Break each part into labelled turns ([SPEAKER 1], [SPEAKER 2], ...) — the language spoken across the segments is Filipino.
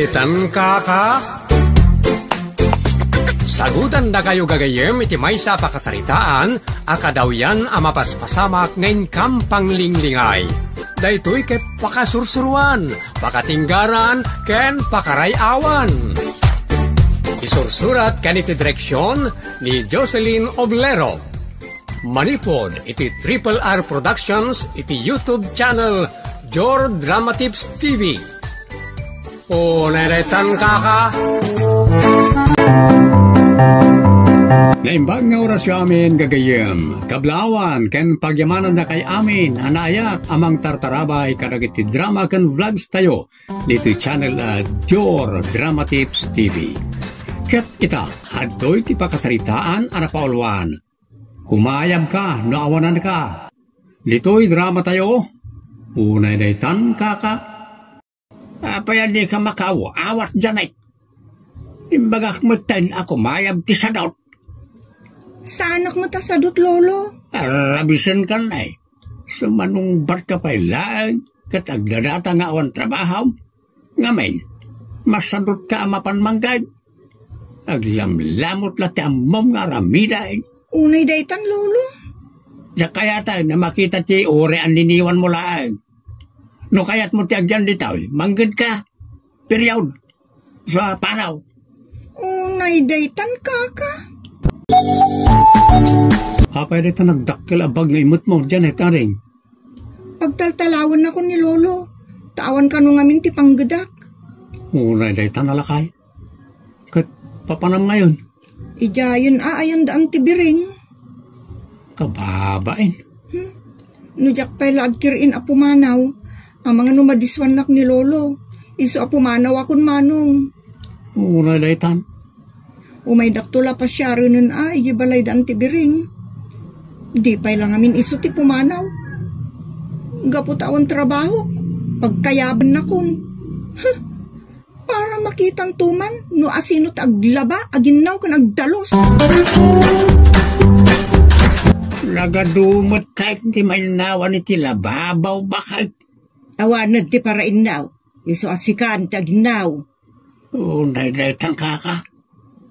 [SPEAKER 1] Daytan kaka? Sagutan na kayo gagayem iti maysa pakasaritaan, akadaw yan amapaspasamak ngayon kampang linglingay. Daytoy ket pakasursuruan, pakatinggaran, ken pakarayawan. Isursurat kaniti direksyon ni Jocelyn Oblero. Manipod iti Triple R Productions iti YouTube channel Jor Drama Tips TV. O neretan kaka? Naimbag nga oras yung amin gagayem, kablawan, ken pagyamanan na kay amin, anayat amang tartarabay karagiti drama ken vlogs tayo, dito channel Jor Drama Tips TV. Ket ita, haddoy ti pakasaritaan anapaulwan. Kumayab ka, naawanan ka. Dito'y drama tayo, unay daytan kaka. Apaya di ka makawawat dyan ay. Imbagak mo ten ako mayab ti sadot.
[SPEAKER 2] Sa anak mo tasadot, lolo?
[SPEAKER 3] Rabisan ka na eh. Sumanong bar ka pa'y laag, katagdadata nga awan trabaho. Ngamin, masadot ka amapan manggay. Aglamlamot lati amom nga ramida eh.
[SPEAKER 2] Unay daytan, lolo?
[SPEAKER 3] Sa kaya tayo na makita ti ore ang niniwan mo laag. No kaya't mo ti agyan ditaw, manggad ka. Period. Sa panaw.
[SPEAKER 2] Unay daytan, kaka?
[SPEAKER 3] Apay dito nagdakkel abag nga imot mo dyan eh, taring.
[SPEAKER 2] Pagtaltalawan na ko ni lolo, tawan ka nung amin ti panggadak.
[SPEAKER 3] Unay daytan nalakay. Kat papanam ngayon.
[SPEAKER 2] Ijayan ayan daan ti biring.
[SPEAKER 3] Kababain.
[SPEAKER 2] Nujak pa'y lagkirin apumanaw. Ang mga numadiswanak ni lolo. Iso apumanaw akon manong.
[SPEAKER 3] Unay daytan.
[SPEAKER 2] Umay daktula pa siya rin ijibalay daan ti biring. Di pa'y lang amin iso ti pumanaw. Gapot awan trabaho. Pagkayaban na kun. Para makitang tuman, no asino taglaba, aginaw ka nagdalos.
[SPEAKER 3] Nagadumot kahit hindi may nawan iti lababaw bakit?
[SPEAKER 2] Awanad ti para inaw, iso asikan ti aginaw.
[SPEAKER 3] Nailaytan kaka.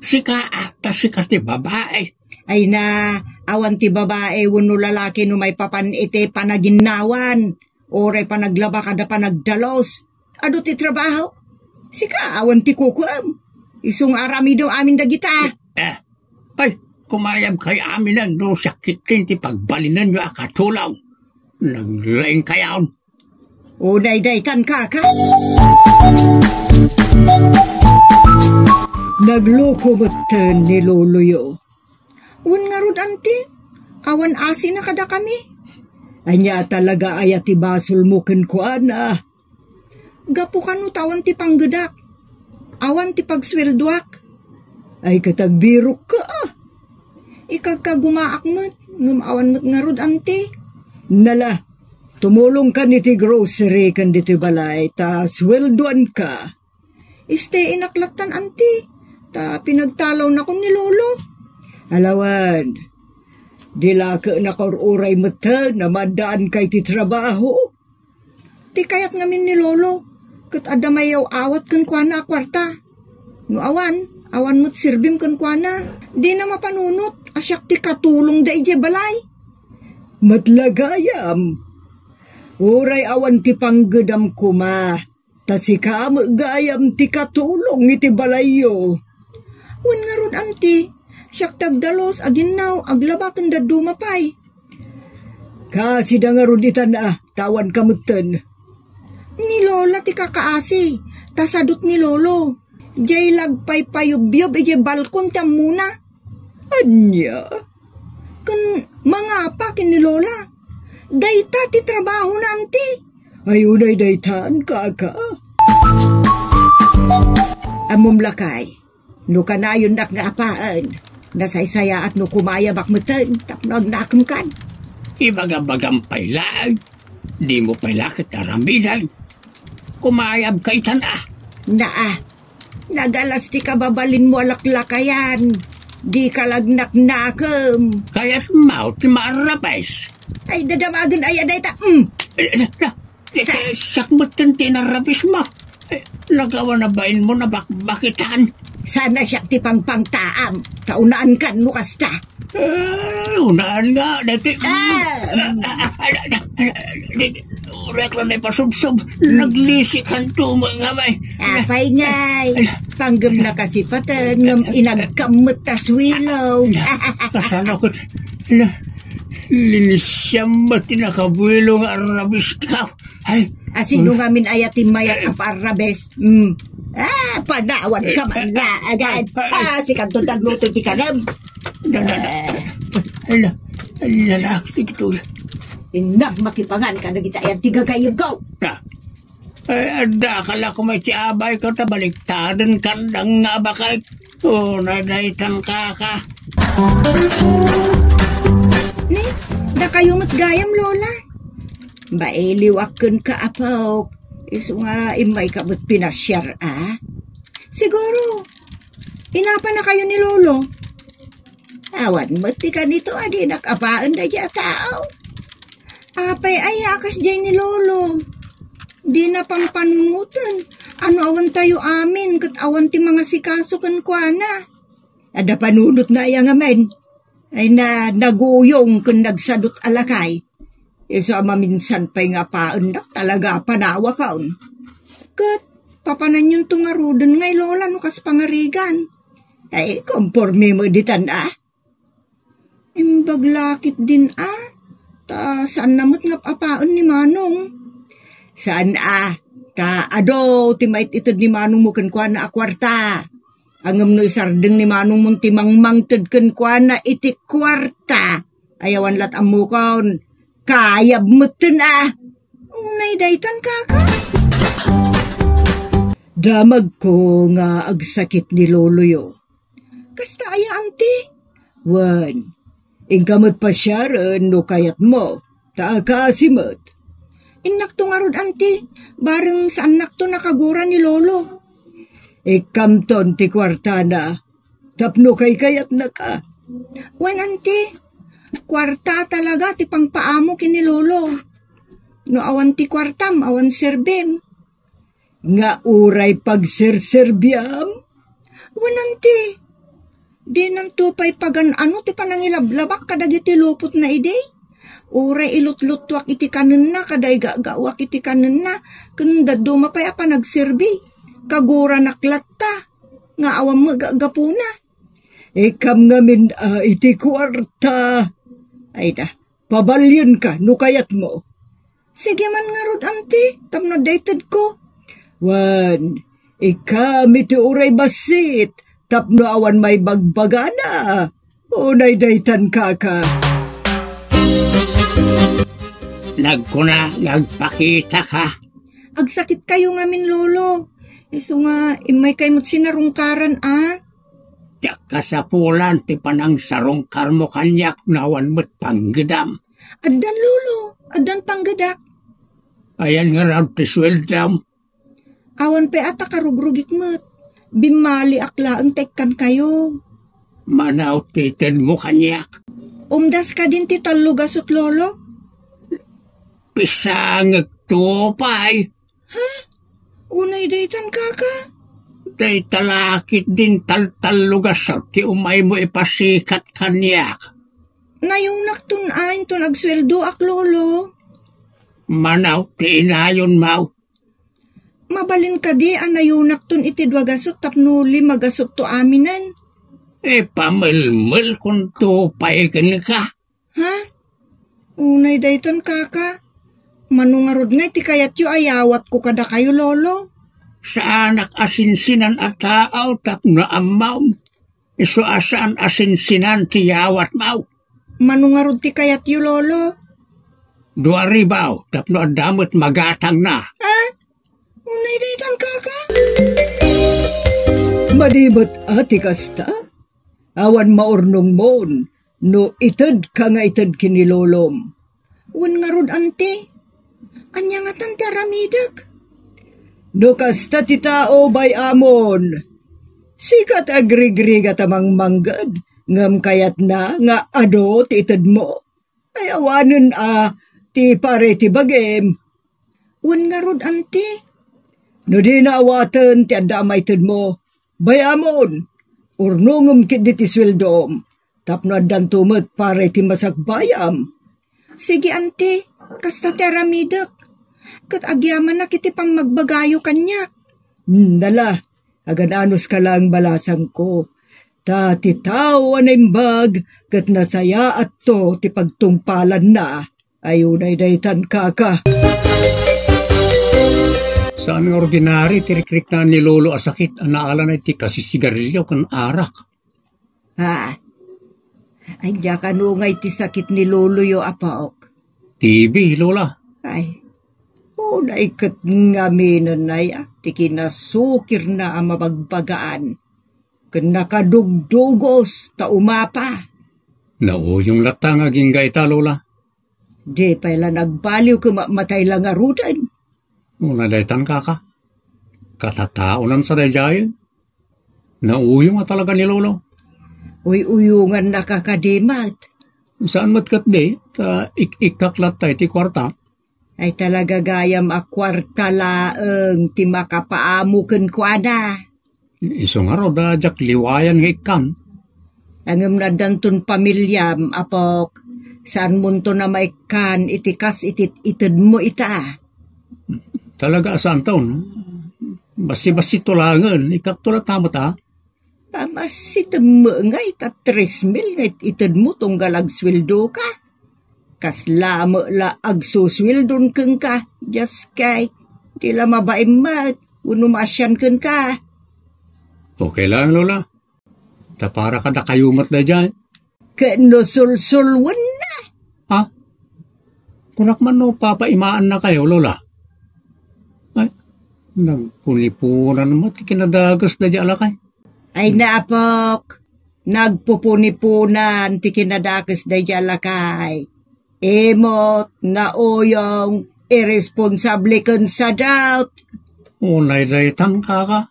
[SPEAKER 3] Sika ata sika ti babae.
[SPEAKER 2] Ay na, awan ti babae, wano lalaki no may papan iti panaginawan. Oray panaglaba kada panagdalos. Ado ti trabaho? Sika, awan ti kukuam. Isong arami daw amin dagita.
[SPEAKER 3] Ay, kumayab kay amin na no sakit rin ti pagbalinan nyo akatulaw. Naglaing kayaon.
[SPEAKER 2] Unay daytan kaka. Nagloko matan ni loloyo. Un nga rod anti, awan asin na kada kami. Anya talaga ayat ti basol mo kenkuan Gapo ka no tawan ti panggadak. Awan ti pagsweldoak. Ay katagbirok ka Ikagkagumaak mo't, ngumawan mo't nga rod anti. Nala, tumulong ka ni ti grocery kan dito balay, ta sweldoan ka. Iste inaklaktan anti, ta pinagtalaw na ko ni lolo. Alawan, dila ka nakaruray mata na madaan kay ti trabaho. Ti kayat ngamin ni lolo. Kat adamayaw awat kan kuana kwarta. No awan mo't sirbim kan kuana. Di na mapanunot, asyak ti katulong da ije balay. Matlagayam. Uray awan ti panggadam kuma. Tasika gayam ti katulong iti balayo. Wan nga ron anti, siyak tagdalos aginaw aglabakan da dumapay. Kasi da nga ron itan tawan kamutan. Ni lola ti kakaasi, tasadot ni lolo. Jay lagpay payubyub ije balkon ti muna. Anya? Kan mga apakin ni lola. Dayta ti trabaho na anti. Ayunay daytaan kaka. Amom lakay, no kanayon nak nga apaan. Nasaysaya at no kumaya bakmutan, tapnog nakam kan.
[SPEAKER 3] Ibagabagam pailag, di mo pailakit aramidan. Kumayab kay tana.
[SPEAKER 2] Nagalas ti kababalin mo alaklakayan. Di ka lagnak-nakam.
[SPEAKER 3] Kaya't mau ti marapes.
[SPEAKER 2] Ay dadamagan ay aday ta.
[SPEAKER 3] Sakmatan ti narapes mo. Nagawa na bain mo na bakitan?
[SPEAKER 2] Sana siya ti pangpangtaam. Taunaan kan mo kasta.
[SPEAKER 3] Unaan nga, dati. Urak lang na pasubsob. Naglisikan to mga may.
[SPEAKER 2] Apay ngay. Panggam na kasi patan ngam inagkamot tas wilaw.
[SPEAKER 3] Kasano ko. Linisyam ba tinakabuelo nga arabis ka? Ay.
[SPEAKER 2] Asino nga min ayatin mayak aparabes. Panawan ka man nga agad. Si kanto nagluto di kanam.
[SPEAKER 3] Lalaki ito.
[SPEAKER 2] Inang makipangan ka na kita ayan tigagayog ko.
[SPEAKER 3] Ada kala ko may tiabay ko tabaliktaran kandang nga bakay. Nadaitan ka.
[SPEAKER 2] Ni, nakayumot gayam lola. Bailiwakan ka apaw. Iso nga imay kabut pinasyar Siguro, inapa na kayo ni lolo. Awan mati ka nito adi nakapaan na dya tao. Apay ayakas dyan ni lolo. Di na pang panunutan. Ano awan tayo amin kat awan ti mga sikaso kan kwa na. Ada panunot na iya nga men. Ay na naguyong kun nagsadot alakay. Iso maminsan pa'y nga paan na talaga panawa kaon. Kat papanan yung tungarudan ngay lola no kas pangarigan. Ay komporme mo ditan Imbaglakit din Ta saan namot nga papaon ni Manong? Saan Ta ado timait itod ni Manong mo kan na akwarta. Angam no isardeng ni Manong mong timangmangtod kan na iti kwarta. Ayawan lat amukaon. Kayab mo tun Unay daytan kaka. Damag ko nga agsakit ni lolo yo. Kasta aya anti. Wan. Ingkamot pa siya rin no kayat mo. Taakasimot. Inak to nga rod, anti. Bareng sa anak to nakagura ni lolo. Ikamton ti kwarta na. Tapno kay kayat na ka. Wan, anti. Kwarta talaga ti pangpaamo kini lolo. No awan ti kwartam, awan serbem. Nga uray pagserserbiam. Wan, anti. Di nang tupay pagan ti panangilablabak kadagiti lupot na ide. Uray ilutlutwak iti kanen na kaday gagawak iti kanen na. Kanda dumapay nagserbi. Kagura naklatta. Nga awam magagapuna. Ikam ngamin iti kwarta. Ay da, pabalyon ka no kayat mo. Sige man nga rod, anti. Tamno dated ko. Wan, ikam iti uray basit. Tapno awan may bagbagana. Unay daytan kaka.
[SPEAKER 3] Nagpakita ka.
[SPEAKER 2] Agsakit kayo ngamin lolo. Iso nga, imay kayo mo't sinarungkaran
[SPEAKER 3] Tiyak kasapulan ti panang sarungkar mo kanyak nawan mo't panggedam.
[SPEAKER 2] Adan lolo, adan panggedak.
[SPEAKER 3] Ayan nga raw ti sweldam.
[SPEAKER 2] Awan pe ata karugrugik mo't. Bimali aklaan tekkan kayo.
[SPEAKER 3] Manaw titin mo kanyak.
[SPEAKER 2] Umdas ka din ti talugasot lolo?
[SPEAKER 3] Pisang agtupay.
[SPEAKER 2] Ha? Unay daytan kaka?
[SPEAKER 3] Day talakit din taltalugasot ti umay mo ipasikat kanyak.
[SPEAKER 2] Nayunak tunain to nagsweldo ak lolo.
[SPEAKER 3] Manaw ti inayon mau.
[SPEAKER 2] Mabalin ka di anayunak tun iti dwagasot tapnuli magasot to aminan.
[SPEAKER 3] Pamilmil kung tupay ka.
[SPEAKER 2] Ha? Unay dayton kaka. Manungarod nga iti kayat yu ayawat ko kada kayo lolo.
[SPEAKER 3] Sa anak asinsinan at taaw tapno amaw. Iso asaan asinsinan ti yawat mau.
[SPEAKER 2] Manungarod ti kayat yu lolo.
[SPEAKER 3] 2,000 tapno adamot magatang na.
[SPEAKER 2] Ha? Unay daytan kaka?
[SPEAKER 4] Madibot ati kasta? Awan maurnong mon, no ited ka nga ited kinilolom.
[SPEAKER 2] Wan nga rod ante, anya nga tante ramidag.
[SPEAKER 4] No kasta ti tao bay amon, sikat agrigriga tamang manggad, ngam kayat na nga ado ti ited mo. Ay awanen ti pare ti bagem.
[SPEAKER 2] Wan nga rod ante,
[SPEAKER 4] No di naawatan ti adamay ted mo, bayamon, urnungom kit di ti sweldom, tapno adan tumet pare ti masagbayam.
[SPEAKER 2] Sige, ante, kasta teramidek. Kat agyaman na kiti pang magbagayo kanya.
[SPEAKER 4] Dala, agananos ka lang balasang ko. Ta ti tao anaimbag, kat nasaya at to ti pagtungpalan na, ayunay daytan kaka.
[SPEAKER 1] Saan nga ordinary, tirikrik na ni Lolo asakit, anaala na iti kasi sigarilyo kan arak.
[SPEAKER 2] Ay, diya ka nungay ti sakit ni Lolo yo apaok.
[SPEAKER 1] TV, Lola.
[SPEAKER 2] Ay,
[SPEAKER 4] unay kat ngaminan na ya, ti kinasukir na ang mabagbagaan. Kan nakadugdugos, ta umapa.
[SPEAKER 1] Nao, yung latang aging gaita, Lola.
[SPEAKER 4] Di pala nagbaliw kumamatay lang arudan.
[SPEAKER 1] Una daytan kaka. Katataunan sa dayjay. Nauyo nga talaga ni Lolo.
[SPEAKER 4] Uyungan nakakadimat.
[SPEAKER 1] Saan matkat di? Ta ikaklat tayo ti kwarta.
[SPEAKER 4] Ay talaga gayam a kwarta laeng ti makapaamo ken kuana.
[SPEAKER 1] Iso nga ro da jak liwayan nga ikan.
[SPEAKER 4] Angem na dantun pamilyam apok. Saan munto na maikan itikas itit mo ita.
[SPEAKER 1] Talaga saan taon? Basi-basi tulangan. Ikaktula tamo ta?
[SPEAKER 4] Pamasitam mo ngay ta 3,000 ngay itad mo tong galagswildo ka. Kasla mo la agsuswildon keng ka. Just kay, di la mabaim mat. Unumasyan keng ka.
[SPEAKER 1] Okay lang, Lola. Ta para ka na kayumat na dyan.
[SPEAKER 4] Kano sul-sulwan na.
[SPEAKER 1] Ha? Kunak man no, papaimaan na kayo, Lola. Ay, nagpunipunan mo, tikinadagas na dyan alakay.
[SPEAKER 4] Ay naapok, nagpupunipunan, tikinadagas na dyan alakay. Emot na oyong irresponsable kan sa doubt.
[SPEAKER 1] Unay daytan kaka.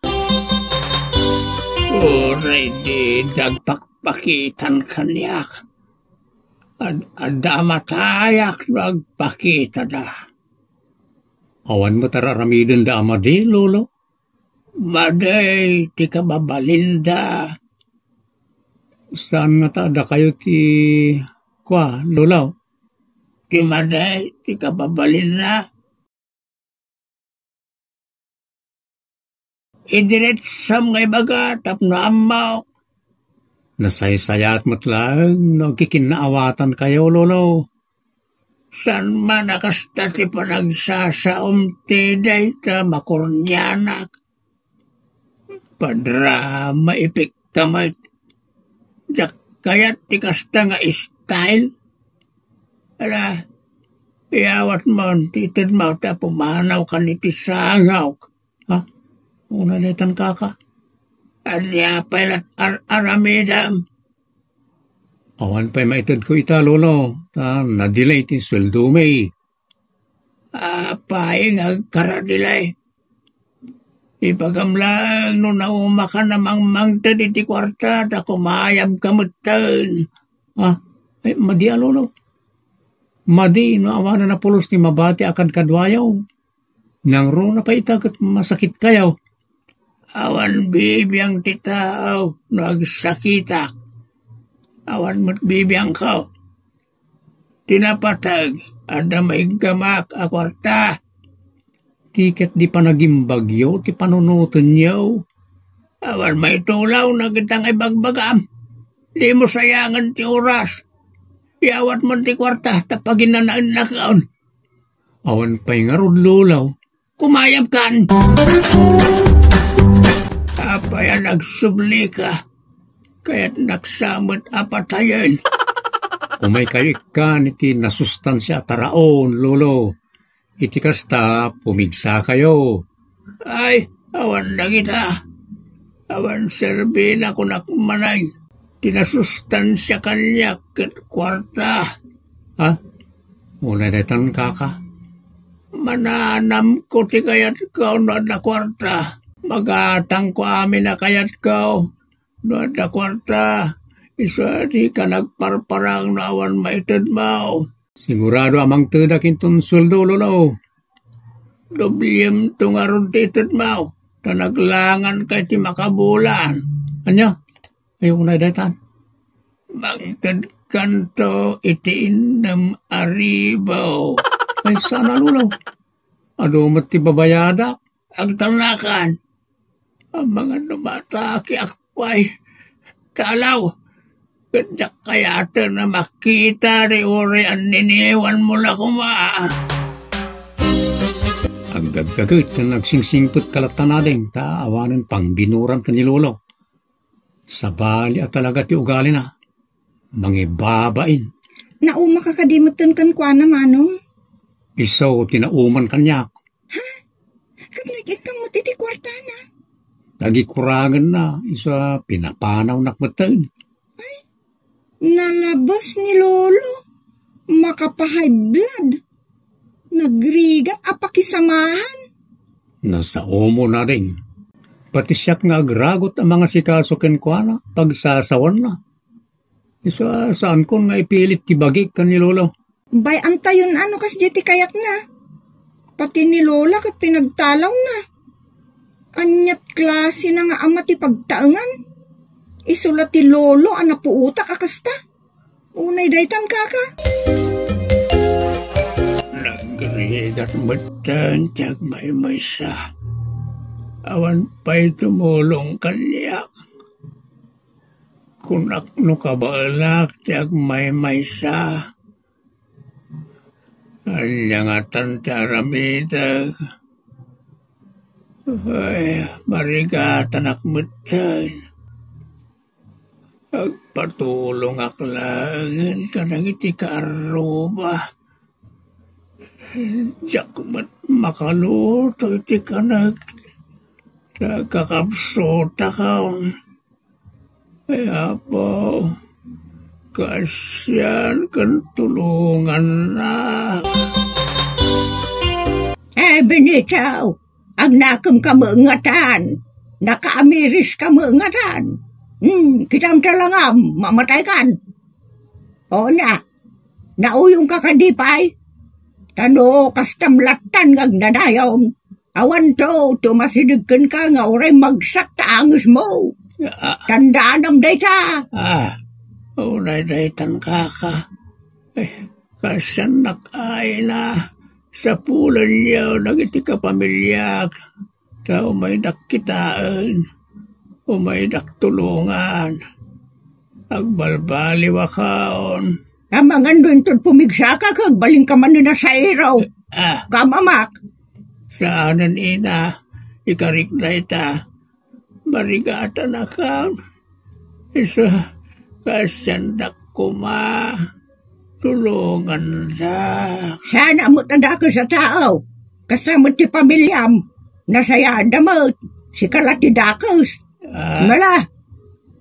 [SPEAKER 1] Uray di dagpakpakitan kanyak. Adamatayak nagpakita na. Awan mo tararamidin da amadi, Lolo? Maday, ti kababalinda. Saan nga tada kayo ti... Kwa, Lola? Ti maday, ti kababalinda. Idiretsam ngay baga, tapno amaw. Nasaysayat mo't lang, nagkikinaawatan kayo, Lolo. San man nakasta ti panagsasaom ti day ta makornyanak. Padra maipik tamay. Jak kayat ti kasta nga style. Ala, iyawat mo, titid mo ta pumanaw ka ni ti sangaw. Ha? Una netan kaka. Anya pailat aramidam. Awan pa'y maitid ko ita, Lolo. Nadilay ti sweldo may. Paing agkaradilay. Ipagamlang no nauma ka namang mangtad iti kwarta da kumayab kamutan. Ay, madi Lolo. Madi, no awan na pulos ti mabati akan kadwayaw. Nang ro na pa itagat masakit kayaw. Awan bibiyang titaaw, nagsakitak. Awan mo't bibiyang ka. Tinapatag, ada may gamak akwarta. Tiket di panagimbagyo, ti panunutan niyo. Awan may tulaw na kitang ibagbagam. Di mo sayangan ti oras. Iawat mo ti kwarta, tapagin na nakaon. Awan pa'y nga rudlulaw, kumayab kan. Apaya nagsubli ka. Kaya't naksamot apatayan. Umay kayo ikan iti nasustansya taraon, Lolo. Iti kasta, pumigsa kayo. Ay, awan na kita. Awan serbi na kunakmanay. Tinasustansya kanya ket kwarta. Ha? Una netan kaka. Mananam ko ti kayat kao na kwarta. Magatang ko amin na kayat kao. Doon na kwarta, isa di ka nagparparang nawan maitid mo. Sigurado amang teda kintun sweldo, Lolo.
[SPEAKER 3] Dobliem tungarod titid mo. Tanaglangan kay ti makabulan.
[SPEAKER 1] Anya? Ayaw na daytan.
[SPEAKER 3] Bangtad kanto iti inam aribaw.
[SPEAKER 1] Ay sana lulaw. Ado mat ti babayada.
[SPEAKER 3] Ang talnakan. Ang mga numataki akpay. Talaw. Kadyak kayata na makita ri ori ang niniwan mo la kuma.
[SPEAKER 1] Ang gaggagot na nagsingsingput kalatanadeng taawanan pang binuran ka ni Lolo. Sa bali at talaga ti ugali na. Mangibabain.
[SPEAKER 4] Nauma ka kadimutan kan kwa na manong?
[SPEAKER 1] Iso tinauman kanyak.
[SPEAKER 4] Kat nagitang mo titi kwarta na.
[SPEAKER 1] Nagikurangan na. Isa pinapanaw nakmatan.
[SPEAKER 4] Nalabas ni Lolo. Makapahay blood. Nagrigat apakisamahan.
[SPEAKER 1] Nasa omo na rin. Pati siyak nga agragot ang mga sikaso kenkwana pagsasawan na. Isa saan ko nga ipilit tibagik ka ni Lolo.
[SPEAKER 4] Bay antayon ano kas jeti kayak na. Pati ni Lola kat pinagtalaw na. Anyat klase na nga ama ti pagtaangan. Isulat ti Lolo ana puuta kakasta. Unay daytan kaka.
[SPEAKER 3] Nagrigat matan tiyag may sa. Awan pa'y tumulong kanyak. Kunak no kabalak tiyag may sa. Anyangatan taramitag. Ay, marigatan akmatan. Agpatulong aklangan ka nang iti kaaruba. Diyak makaluto iti ka nagkakapsota ka. Ay apo, kasyan kan tulungan na.
[SPEAKER 4] Benitaw, agnakam ka maingatan. Nakaamiris ka maingatan. Kitang talangam, mamatay kan. O na, nauyong ka kadipay. Tano, kastamlatan ngag nanayon. Awan to, tumasidig ka nga oray magsak taangos mo. Tandaan am dayta.
[SPEAKER 3] Unay daytan kaka. Kasan nakay na. Sa pulan niyo, nagiti ka pamilyak. Sa umay dakitaan. Umay daktulungan. Agbalbaliwa kaon.
[SPEAKER 4] Amangan doon to'd pumigsaka kag baling ka man na sa iraw. Kamamak.
[SPEAKER 3] Saanan ina, ikarik na ita. Marigata na ka. Isa, kasandak kuma. Tulungan na.
[SPEAKER 4] Sana mo't anda ka sa tao. Kasamot ti pamilyam. Nasaya damot. Si kalati dakos. Mala.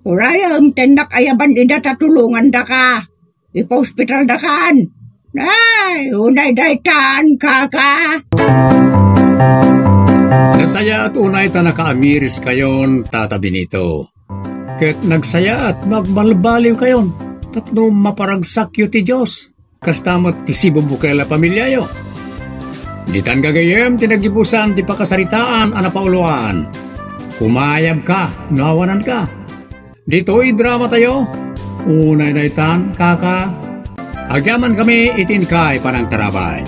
[SPEAKER 4] Urayam tenak ayaban ida tatulungan da ka. Ipa-hospital da kan. Ay, unay daytan kaka.
[SPEAKER 1] Nasaya at unay ta nakaamiris kayon tatabi nito. Ket nagsaya at magbalbaliw kayon. Tapno maparagsak yu ti Diyos. Kastamot ti sibubukela pamilyayo. Ditan gagayem tinagibusan ti pakasaritaan anapauluan. Kumayab ka, nawanan ka. Dito'y drama tayo. Unay daytan, kaka. Agyaman kami itin kay panang tarabay.